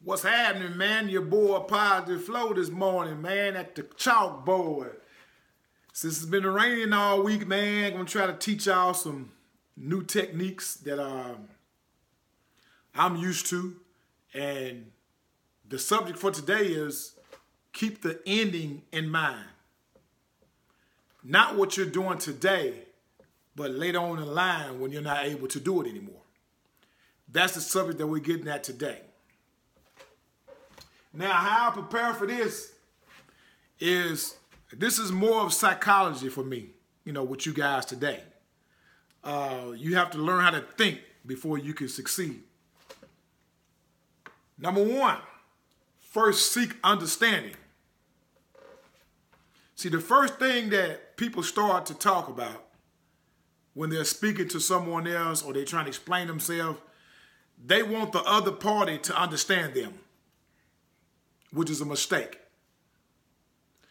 What's happening, man? Your boy Positive Flow this morning, man, at the chalkboard. Since it's been raining all week, man, I'm going to try to teach y'all some new techniques that I'm used to. And the subject for today is keep the ending in mind. Not what you're doing today, but later on in the line when you're not able to do it anymore. That's the subject that we're getting at today. Now, how I prepare for this is more of psychology for me, with you guys today. You have to learn how to think before you can succeed. Number one, first seek understanding. See, the first thing that people start to talk about when they're speaking to someone else or they're trying to explain themselves, they want the other party to understand them, which is a mistake.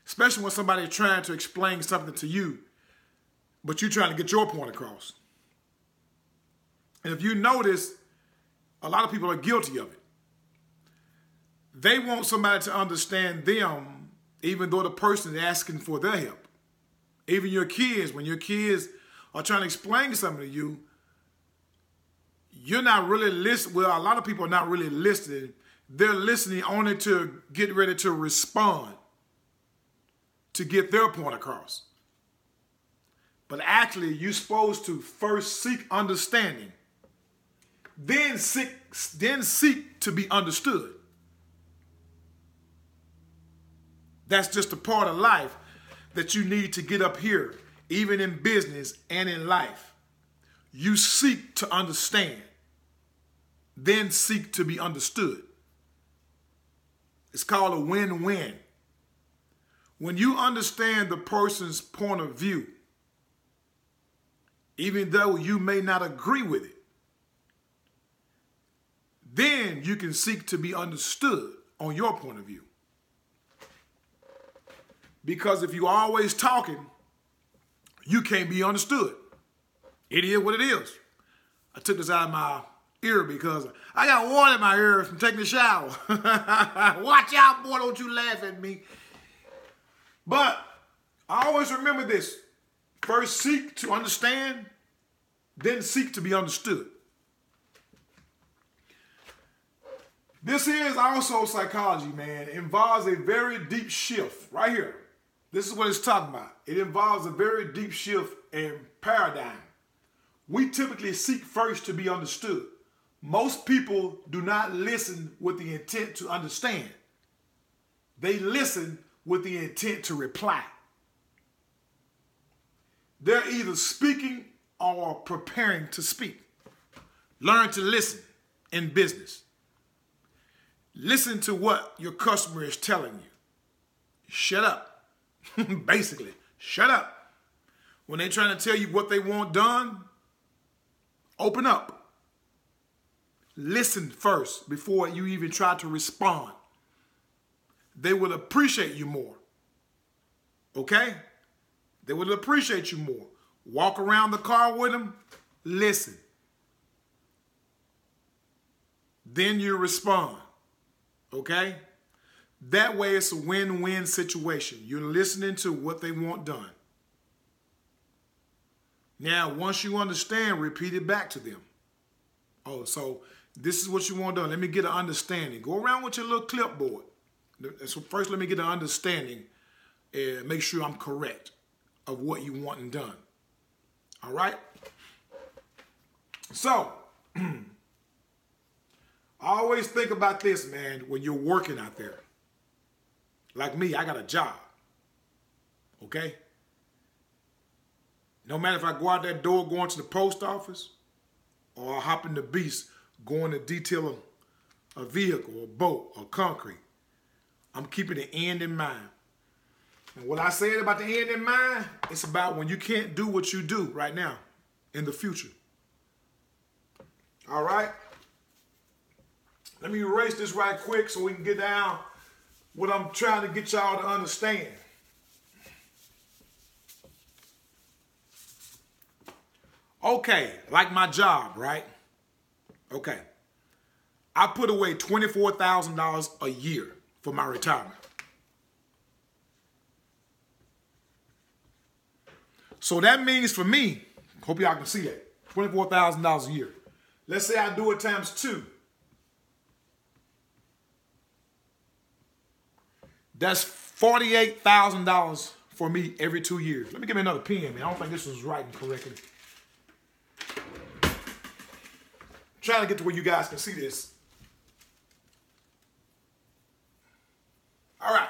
Especially when somebody's trying to explain something to you, but you're trying to get your point across. And if you notice, a lot of people are guilty of it. They want somebody to understand them, even though the person is asking for their help. Even your kids, when your kids are trying to explain something to you, you're not really listening. Well, a lot of people are not really listening. They're listening only to get ready to respond, to get their point across. But actually, you're supposed to first seek understanding, then seek to be understood. That's just a part of life that you need to get up here, even in business and in life. You seek to understand, then seek to be understood. It's called a win-win. When you understand the person's point of view, even though you may not agree with it, then you can seek to be understood on your point of view. Because if you're always talking, you can't be understood. It is what it is. I took this out of my ear because I got water in my ear from taking a shower. Watch out, boy, don't you laugh at me. But I always remember this. First seek to understand, then seek to be understood. This is also psychology, man. It involves a very deep shift right here. This is what it's talking about. It involves a very deep shift in paradigm. We typically seek first to be understood. Most people do not listen with the intent to understand. They listen with the intent to reply. They're either speaking or preparing to speak. Learn to listen in business. Listen to what your customer is telling you. Shut up. Basically, shut up. When they're trying to tell you what they want done, open up. Listen first before you even try to respond. They will appreciate you more. Okay? They will appreciate you more. Walk around the car with them. Listen. Then you respond. Okay? That way it's a win-win situation. You're listening to what they want done. Now, once you understand, repeat it back to them. Oh, so this is what you want done. Let me get an understanding. Go around with your little clipboard. So first, let me get an understanding and make sure I'm correct of what you want done. All right? So, I always think about this, man, when you're working out there. Like me, I got a job. Okay? No matter if I go out that door going to the post office or I hop in the beast going to detail a vehicle or a boat or concrete, I'm keeping the end in mind. And what I said about the end in mind, it's about when you can't do what you do right now in the future. All right? Let me erase this right quick so we can get down what I'm trying to get y'all to understand. Okay, like my job, right? Okay. I put away $24,000 a year for my retirement. So that means for me, hope y'all can see that, $24,000 a year. Let's say I do it times 2. That's $48,000 for me every 2 years. Let me give me another pen, man. I don't think this was writing correctly. I'm trying to get to where you guys can see this. All right.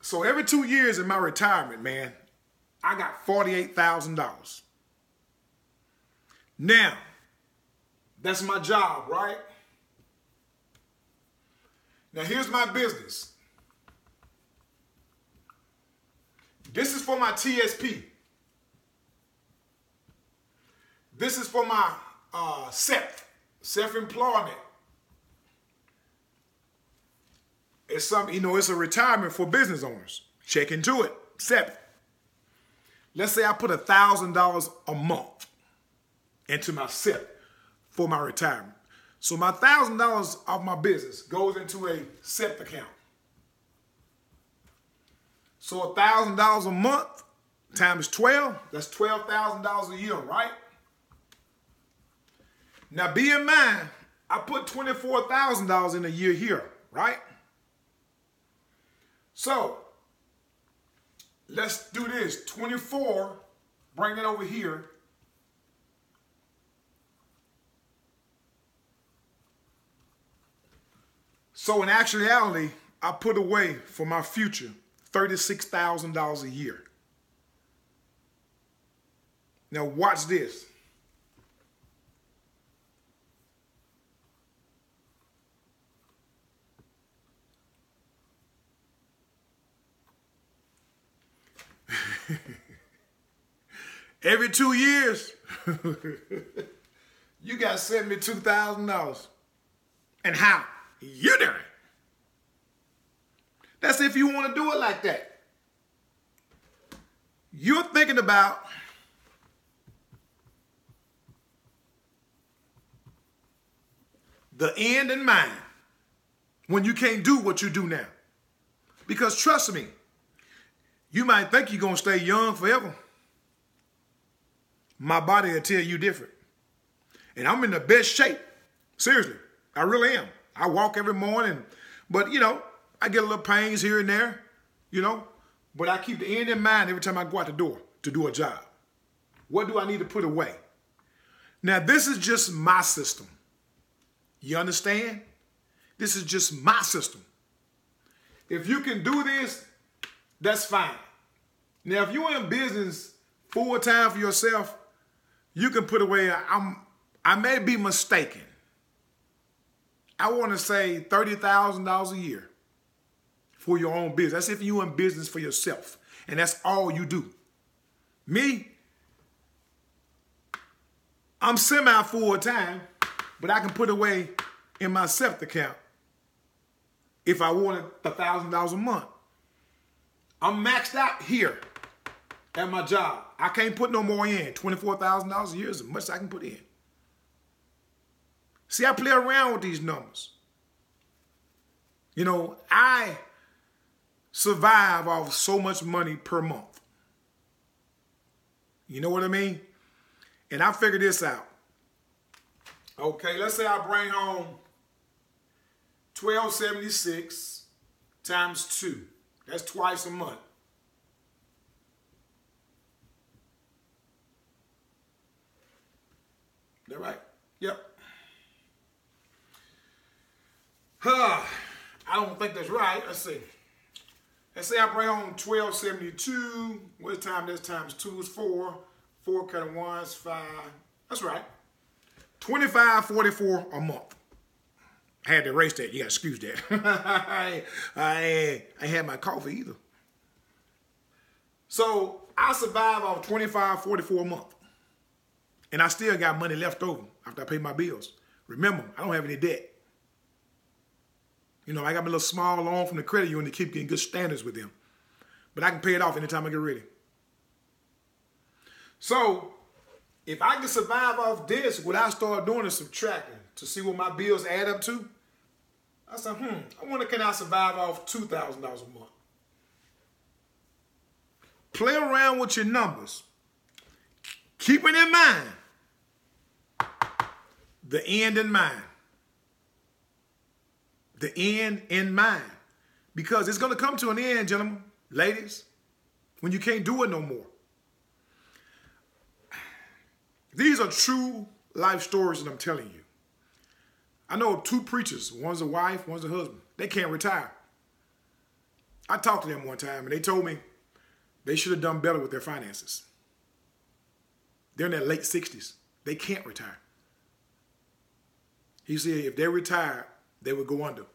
So every 2 years in my retirement, man, I got $48,000. Now, that's my job, right? Now, here's my business. This is for my TSP. This is for my self-employment. It's something, it's a retirement for business owners. Check into it. SEP. Let's say I put $1,000 a month into my SEP for my retirement. So my $1,000 of my business goes into a SEP account. So $1,000 a month times 12, that's $12,000 a year, right? Now be in mind, I put $24,000 in a year here, right? So let's do this. 24, bring it over here. So in actuality, I put away for my future $36,000 a year. Now watch this. Every 2 years, you got $72,000. And how? You do it. That's if you want to do it like that. You're thinking about the end in mind when you can't do what you do now. Because trust me, you might think you're going to stay young forever. My body will tell you different. And I'm in the best shape. Seriously, I really am. I walk every morning, but I get a little pains here and there, but I keep the end in mind every time I go out the door to do a job. What do I need to put away? Now, this is just my system. You understand? This is just my system. If you can do this, that's fine. Now, if you're in business full time for yourself, you can put away, I may be mistaken. I want to say $30,000 a year for your own business. That's if you're in business for yourself and that's all you do. Me, I'm semi-full time, but I can put away in my SEP account if I wanted $1,000 a month. I'm maxed out here at my job. I can't put no more in. $24,000 a year is as much as I can put in. See, I play around with these numbers. I survive off so much money per month. You know what I mean? And I figured this out. Okay, let's say I bring home $1,276 times 2. That's twice a month. That right? Yep. I don't think that's right. Let's see. Let's say I bring home 1,272. What time? That's times 2 is 4. 4 cut of 1 is 5. That's right. $25.44 a month. I had to erase that. You got to excuse that. I ain't had my coffee either. So I survive off $25.44 a month. And I still got money left over after I pay my bills. Remember, I don't have any debt. I got my little small loan from the credit union to keep getting good standards with them. But I can pay it off anytime I get ready. So If I can survive off this, what I start doing is subtracting to see what my bills add up to. I said, I wonder, can I survive off $2,000 a month? Play around with your numbers. Keeping in mind, the end in mind. The end in mind. Because it's going to come to an end, gentlemen, ladies, when you can't do it no more. These are true life stories that I'm telling you. I know 2 preachers. One's a wife, one's a husband. They can't retire. I talked to them one time, and they told me they should have done better with their finances. They're in their late 60s. They can't retire. He said if they retired, they would go under.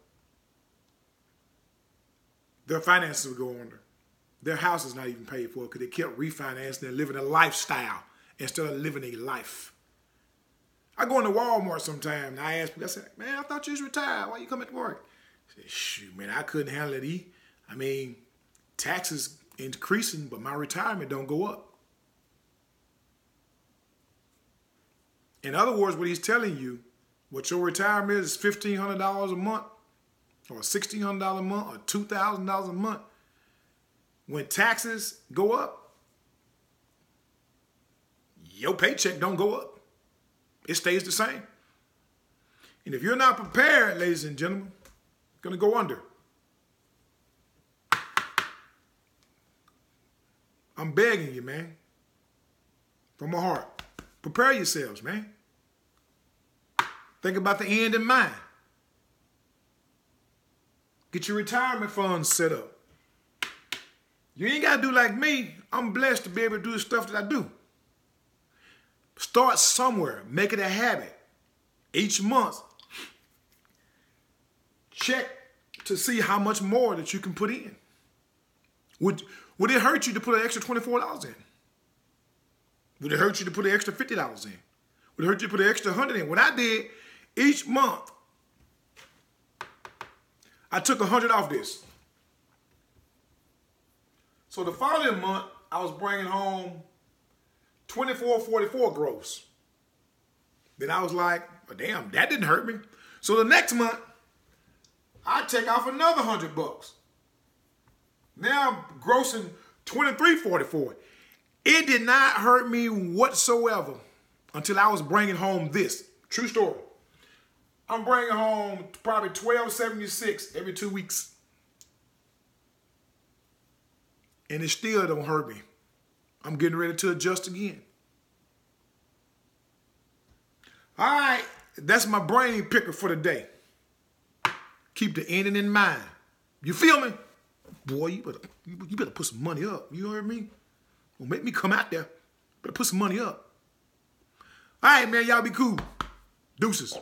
Their finances would go under. Their house is not even paid for because they kept refinancing and living a lifestyle instead of living a life. I go into Walmart sometime and I ask people, I said, man, I thought you was retired. Why you come to work? I said, shoot, man, I couldn't handle it. I mean, taxes increasing, but my retirement don't go up. In other words, what he's telling you, what your retirement is $1,500 a month, or $1,600 a month, or $2,000 a month. When taxes go up, your paycheck don't go up. It stays the same. And if you're not prepared, ladies and gentlemen, it's going to go under. I'm begging you, man, from my heart. Prepare yourselves, man. Think about the end in mind. Get your retirement funds set up. You ain't got to do like me. I'm blessed to be able to do the stuff that I do. Start somewhere. Make it a habit. Each month, check to see how much more that you can put in. Would it hurt you to put an extra $24 in? Would it hurt you to put an extra $50 in? Would it hurt you to put an extra $100 in? What I did, each month, I took $100 off this. So the following month, I was bringing home $24.44 gross. Then I was like, well, damn, that didn't hurt me. So the next month, I take off another $100. Now I'm grossing $23.44. It did not hurt me whatsoever until I was bringing home this. True story. I'm bringing home probably $12.76 every 2 weeks. And it still don't hurt me. I'm getting ready to adjust again. All right, that's my brain picker for the day. Keep the ending in mind. You feel me? Boy, you better put some money up. You heard me? Well, make me come out there. Better put some money up. All right, man, y'all be cool. Deuces.